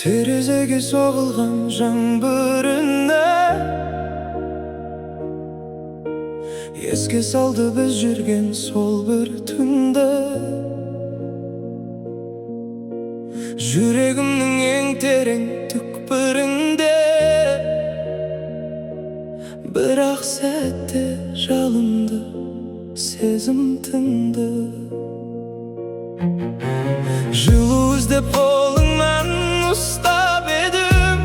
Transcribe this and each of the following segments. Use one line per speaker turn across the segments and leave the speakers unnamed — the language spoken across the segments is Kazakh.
Terezege soğulgan жаңбырына Еске салды біз жүрген сол бір түнді. Жүрегімнің ең терең түкпірінде Бірақ сәтте жалынды сезім тынды. Жылу іздеп қолыңнан ұстап едім,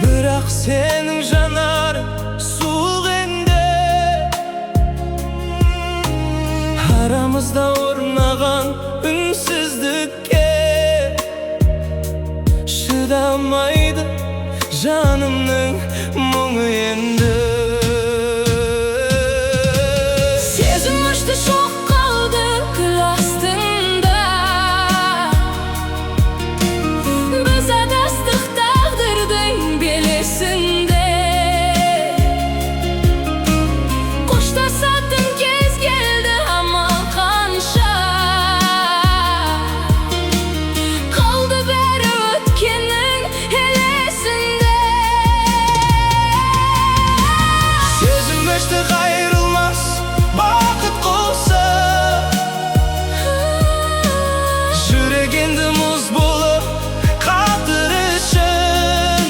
бірақ сенің жанарың суық енді. Арамызда орнаған үнсіздікке шыдамайды жанымның мұңы енді.
Сезім ұшты шоқ қалды күл астында, біз адастық тағдырдың белесінде. Қоштасатын кез келді, амал қанша, қалды бәрі өткеннің елесінде.
Сезім өшті қайрылмас бақыт құсы, жүрек енді мұз болып қатыр үшін.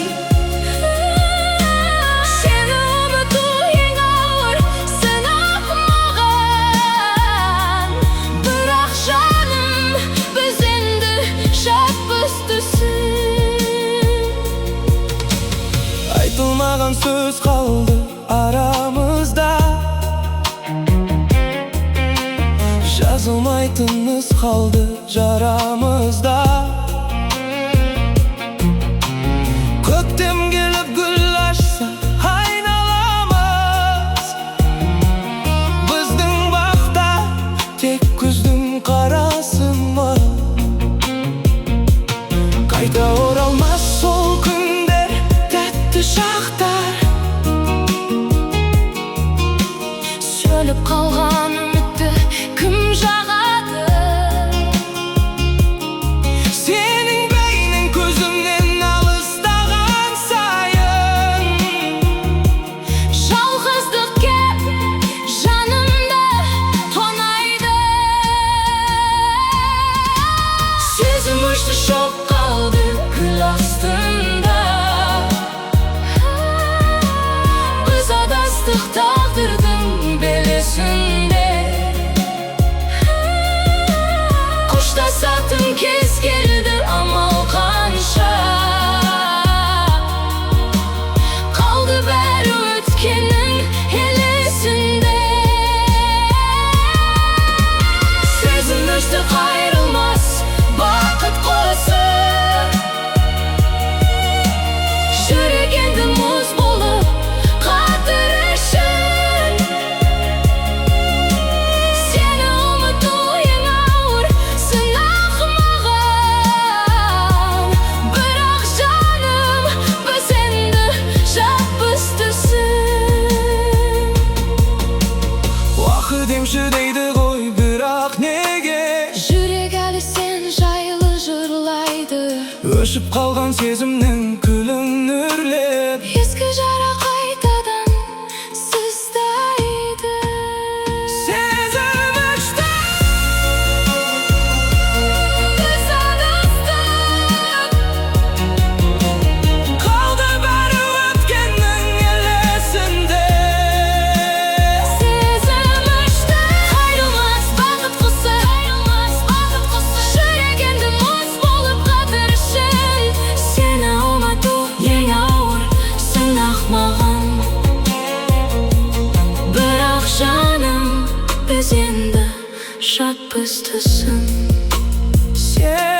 Сені ұмыту ең ауыр сынақ маған, бірақ жаным біз енді жатпыз түсін.
Айтылмаған сөз қалды арамызда, жазылмайтын із қалды жарамызда. Көктем келіп гүл ашса айналамыз, біздің бақта тек күздің қарасы ма? Қайта оралмас сол күндер, тәтті шақтар,
Сөліп қалған үмітті кім жағады?
сенің бейнең көзімнен алыстаған сайын.
Жалғыздық кеп жанымды тонайды. Сезім ұшты шоқ қалды күл астында, біз адастық тағдырдың белесінде. Қоштасатын кез келді, амал қанша, қалды бәрі өткеннің елесінде. Сезім өшті қайрылмас бақыт құсы, жүрек енді мұз болып қатыр үшін. Сені ұмыту ең ауыр сынақ маған, бірақ жаным біз енді жатпыз түсін.
Уақыт емші дейді ғой, бірақ неге
Жүрек әлі сен жайлы жырлайды,
өшіп қалған сезімнің күлін үрлеп.
ескі жара қайтадан сыздайды.
Сезім өшті,
Біз адастық,
қалды бәрі өткеннің елесінде.
сезім ұшты қайрылмас бақыт құсы, жүрек енді мұз болып қатыр үшін. Сені ұмыту ең ауыр сынақ маған, бірақ жаным біз енді жатпыз түсін.
Сен